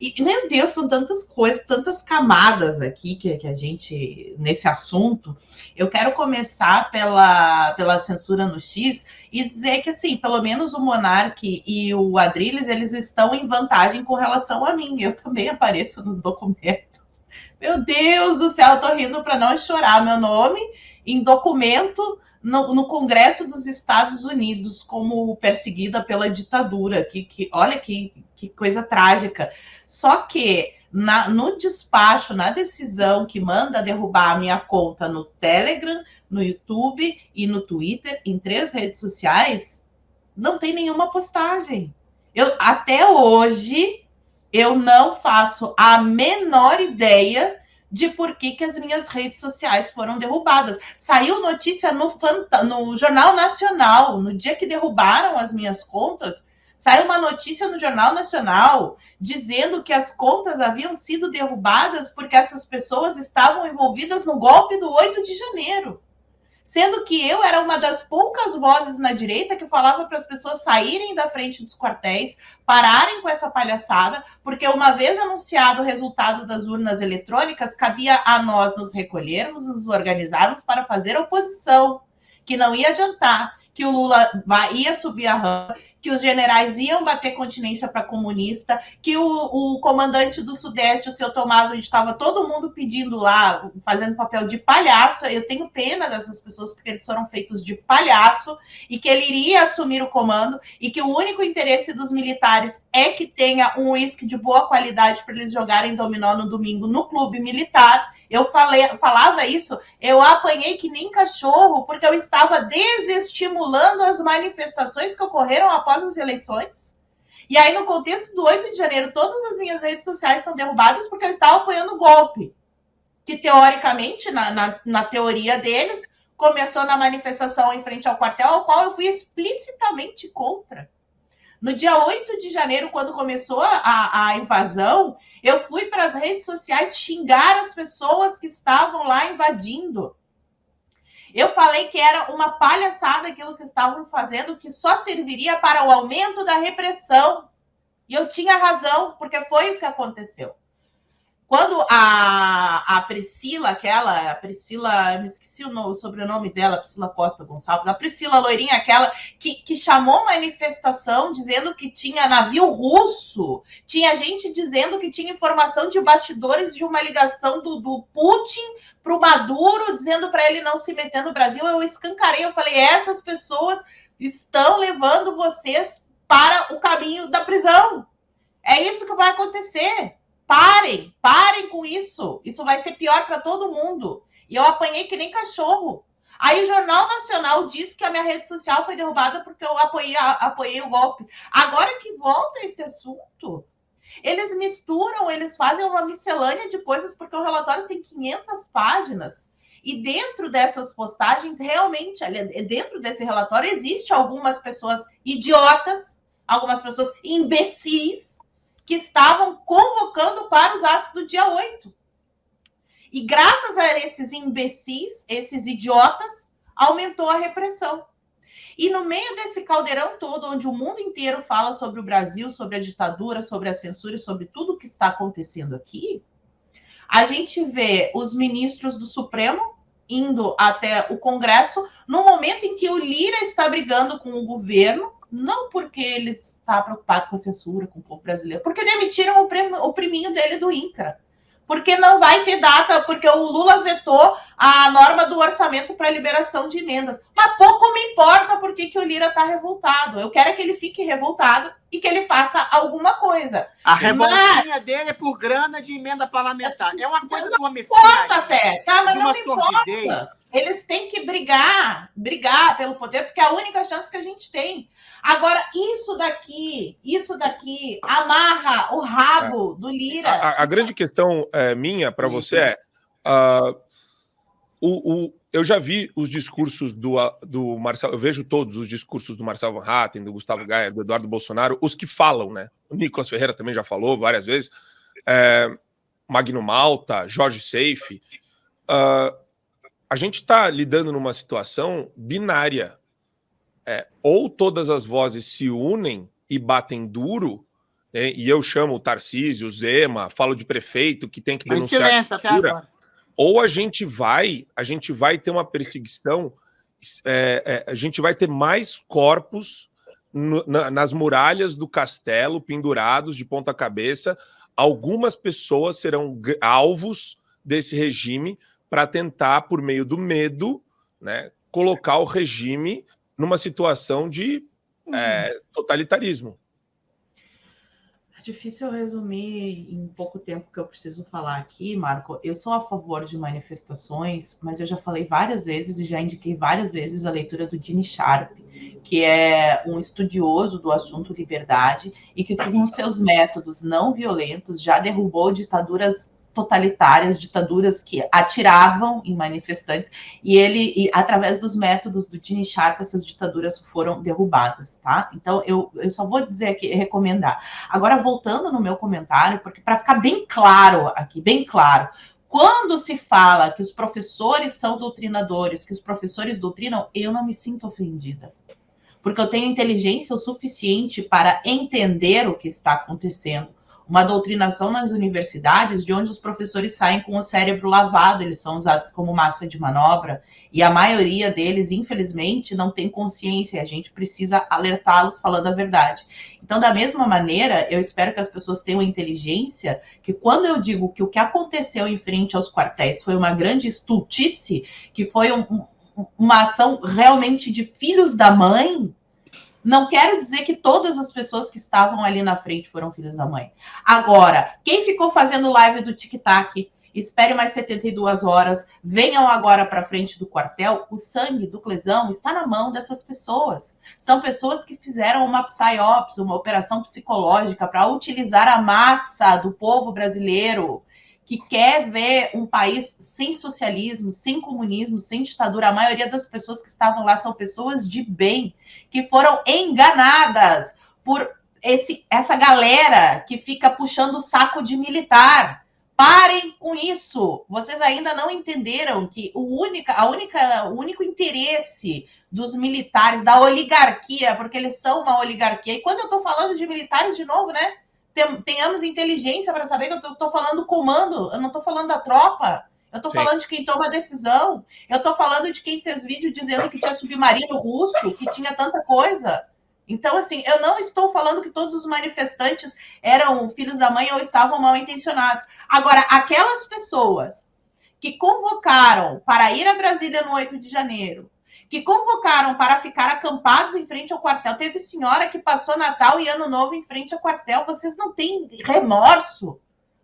E, meu Deus, são tantas coisas, tantas camadas aqui que a gente, nesse assunto. Eu quero começar pela censura no X e dizer que, assim, pelo menos o Monark e o Adrilles, eles estão em vantagem com relação a mim. Eu também apareço nos documentos. Meu Deus do céu, eu tô rindo para não chorar. Meu nome em documento no Congresso dos Estados Unidos como perseguida pela ditadura. Olha que coisa trágica. Só que no despacho, na decisão que manda derrubar a minha conta no Telegram, no YouTube e no Twitter, em 3 redes sociais, não tem nenhuma postagem. Até hoje, eu não faço a menor ideia de por que as minhas redes sociais foram derrubadas. Saiu notícia no Jornal Nacional, no dia que derrubaram as minhas contas, saiu uma notícia no Jornal Nacional dizendo que as contas haviam sido derrubadas porque essas pessoas estavam envolvidas no golpe do 8 de janeiro. Sendo que eu era uma das poucas vozes na direita que falava para as pessoas saírem da frente dos quartéis, pararem com essa palhaçada, porque uma vez anunciado o resultado das urnas eletrônicas, cabia a nós nos recolhermos, nos organizarmos para fazer oposição, que não ia adiantar, que o Lula ia subir a rampa, que os generais iam bater continência para comunista, que o comandante do Sudeste, o seu Tomás, onde estava todo mundo pedindo lá, fazendo papel de palhaço. Eu tenho pena dessas pessoas, porque eles foram feitos de palhaço, e que ele iria assumir o comando, e que o único interesse dos militares é que tenha um uísque de boa qualidade para eles jogarem dominó no domingo no clube militar. Eu falava isso, eu apanhei que nem cachorro, porque eu estava desestimulando as manifestações que ocorreram após as eleições. E aí, no contexto do 8 de janeiro, todas as minhas redes sociais são derrubadas porque eu estava apoiando o golpe, que teoricamente, na teoria deles, começou na manifestação em frente ao quartel, ao qual eu fui explicitamente contra. No dia 8 de janeiro, quando começou a invasão, eu fui para as redes sociais xingar as pessoas que estavam lá invadindo. Eu falei que era uma palhaçada aquilo que estavam fazendo, que só serviria para o aumento da repressão. E eu tinha razão, porque foi o que aconteceu. Quando a Priscila, eu me esqueci o sobrenome dela, Priscila Costa Gonçalves, a Priscila loirinha, aquela que chamou manifestação dizendo que tinha navio russo, tinha gente dizendo que tinha informação de bastidores de uma ligação do Putin para o Maduro, dizendo para ele não se meter no Brasil. Eu escancarei, eu falei, essas pessoas estão levando vocês para o caminho da prisão. É isso que vai acontecer. Parem com isso. Isso vai ser pior para todo mundo. E eu apanhei que nem cachorro. Aí o Jornal Nacional disse que a minha rede social foi derrubada porque eu apoiei o golpe. Agora que volta esse assunto, eles misturam, eles fazem uma miscelânea de coisas, porque o relatório tem 500 páginas. E dentro dessas postagens, realmente, dentro desse relatório, existe algumas pessoas idiotas, algumas pessoas imbecis, que estavam convocando para os atos do dia 8. E graças a esses imbecis, esses idiotas, aumentou a repressão. E no meio desse caldeirão todo, onde o mundo inteiro fala sobre o Brasil, sobre a ditadura, sobre a censura e sobre tudo o que está acontecendo aqui, a gente vê os ministros do Supremo indo até o Congresso no momento em que o Lira está brigando com o governo, não porque ele está preocupado com a censura, com o povo brasileiro, porque demitiram o priminho dele do INCRA. Porque não vai ter data, porque o Lula vetou a norma do orçamento para liberação de emendas. Mas pouco me importa por que o Lira está revoltado. Eu quero que ele fique revoltado e que ele faça alguma coisa. A revoltinha dele é por grana de emenda parlamentar. É uma coisa de uma mesquinharia, até, tá? Mas não importa. Eles têm que brigar pelo poder, porque é a única chance que a gente tem. Agora, isso daqui amarra o rabo do Lira. A grande questão minha para você é... eu já vi os discursos do Marcelo, eu vejo todos os discursos do Marcelo Van Hatten, do Gustavo Gaia, do Eduardo Bolsonaro, os que falam, né? O Nicolas Ferreira também já falou várias vezes, Magno Malta, Jorge Seife. A gente está lidando numa situação binária. Ou todas as vozes se unem e batem duro e eu chamo o Tarcísio, o Zema, falo de prefeito que tem que denunciar. Mas silêncio até agora. Ou a gente vai ter uma perseguição, a gente vai ter mais corpos nas muralhas do castelo, pendurados de ponta cabeça. Algumas pessoas serão alvos desse regime para tentar, por meio do medo, né, colocar o regime numa situação de totalitarismo. É difícil resumir em pouco tempo que eu preciso falar aqui, Marco. Eu sou a favor de manifestações, mas eu já falei várias vezes e já indiquei várias vezes a leitura do Gene Sharp, que é um estudioso do assunto liberdade e que, com seus métodos não violentos, já derrubou ditaduras totalitárias, ditaduras que atiravam em manifestantes, e através dos métodos do Gene Sharp, essas ditaduras foram derrubadas, tá? Então, eu só vou dizer aqui, recomendar. Agora, voltando no meu comentário, porque para ficar bem claro aqui, bem claro, quando se fala que os professores são doutrinadores, que os professores doutrinam, eu não me sinto ofendida. Porque eu tenho inteligência o suficiente para entender o que está acontecendo. Uma doutrinação nas universidades, de onde os professores saem com o cérebro lavado, eles são usados como massa de manobra, e a maioria deles, infelizmente, não tem consciência, e a gente precisa alertá-los falando a verdade. Então, da mesma maneira, eu espero que as pessoas tenham inteligência, que quando eu digo que o que aconteceu em frente aos quartéis foi uma grande estultice, que foi uma ação realmente de filhos da mãe, não quero dizer que todas as pessoas que estavam ali na frente foram filhos da mãe. Agora, quem ficou fazendo live do tic-tac, espere mais 72 horas, venham agora para frente do quartel, o sangue do Clesão está na mão dessas pessoas. São pessoas que fizeram uma psyops, uma operação psicológica para utilizar a massa do povo brasileiro, que quer ver um país sem socialismo, sem comunismo, sem ditadura. A maioria das pessoas que estavam lá são pessoas de bem, que foram enganadas por essa galera que fica puxando o saco de militar. Parem com isso. Vocês ainda não entenderam que o único interesse dos militares, da oligarquia, porque eles são uma oligarquia. E quando eu estou falando de militares, de novo, né? Tenhamos inteligência para saber que eu estou falando do comando, eu não estou falando da tropa, eu estou falando de quem toma a decisão, eu estou falando de quem fez vídeo dizendo que tinha submarino russo, que tinha tanta coisa. Então, assim, eu não estou falando que todos os manifestantes eram filhos da mãe ou estavam mal intencionados. Agora, aquelas pessoas que convocaram para ir a Brasília no 8 de janeiro, que convocaram para ficar acampados em frente ao quartel. Teve senhora que passou Natal e Ano Novo em frente ao quartel. Vocês não têm remorso?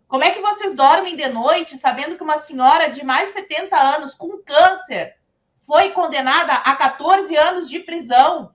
Como é que vocês dormem de noite sabendo que uma senhora de mais de 70 anos com câncer foi condenada a 14 anos de prisão?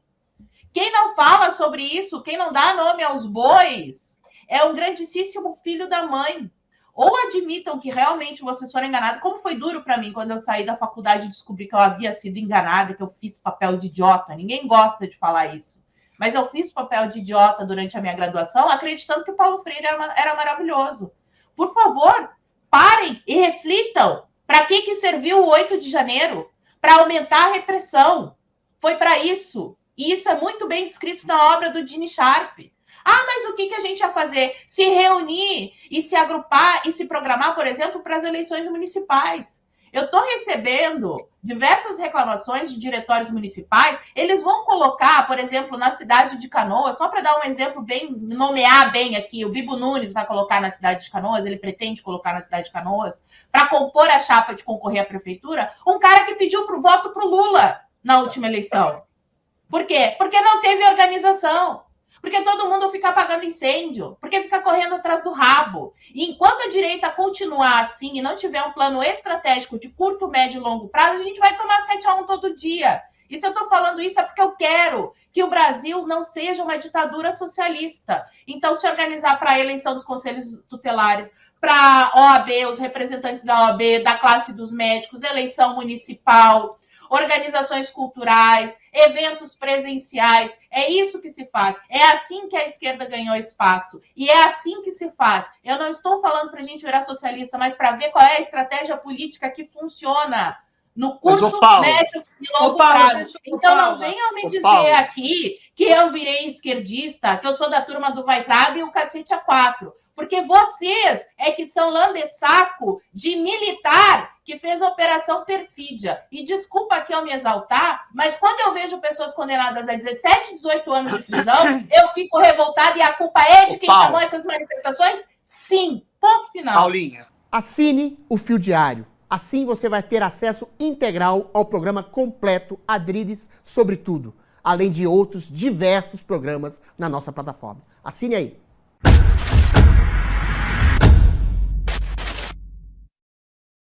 Quem não fala sobre isso, quem não dá nome aos bois, é um grandíssimo filho da mãe. Ou admitam que realmente vocês foram enganados, como foi duro para mim quando eu saí da faculdade e descobri que eu havia sido enganada, que eu fiz papel de idiota. Ninguém gosta de falar isso. Mas eu fiz papel de idiota durante a minha graduação, acreditando que o Paulo Freire era maravilhoso. Por favor, parem e reflitam. Para que serviu o 8 de janeiro? Para aumentar a repressão. Foi para isso. E isso é muito bem descrito na obra do Gene Sharp. Ah, mas o que a gente ia fazer? Se reunir e se agrupar e se programar, por exemplo, para as eleições municipais. Eu estou recebendo diversas reclamações de diretórios municipais. Eles vão colocar, por exemplo, na cidade de Canoas, só para dar um exemplo bem, nomear bem aqui, o Bibo Nunes vai colocar na cidade de Canoas, ele pretende colocar na cidade de Canoas, para compor a chapa de concorrer à prefeitura, um cara que pediu voto para o Lula na última eleição. Por quê? Porque não teve organização. Porque todo mundo fica apagando incêndio, porque fica correndo atrás do rabo. E enquanto a direita continuar assim e não tiver um plano estratégico de curto, médio e longo prazo, a gente vai tomar 7-1 todo dia. E se eu estou falando isso é porque eu quero que o Brasil não seja uma ditadura socialista. Então, se organizar para a eleição dos conselhos tutelares, para a OAB, os representantes da OAB, da classe dos médicos, eleição municipal, organizações culturais, eventos presenciais, é isso que se faz. É assim que a esquerda ganhou espaço. E é assim que se faz. Eu não estou falando para a gente virar socialista, mas para ver qual é a estratégia política que funciona no curto, Paulo, médio e longo prazo. Então não venham me dizer aqui que eu virei esquerdista, que eu sou da turma do Weintraub e o cacete a 4. Porque vocês é que são lambe-saco de militar que fez a Operação Perfídia. E desculpa aqui eu me exaltar, mas quando eu vejo pessoas condenadas a 17, 18 anos de prisão, eu fico revoltada e a culpa é de quem chamou essas manifestações? Sim. Ponto final. Paulinha. Assine o Fio Diário. Assim você vai ter acesso integral ao programa completo Adriles sobre tudo, além de outros diversos programas na nossa plataforma. Assine aí.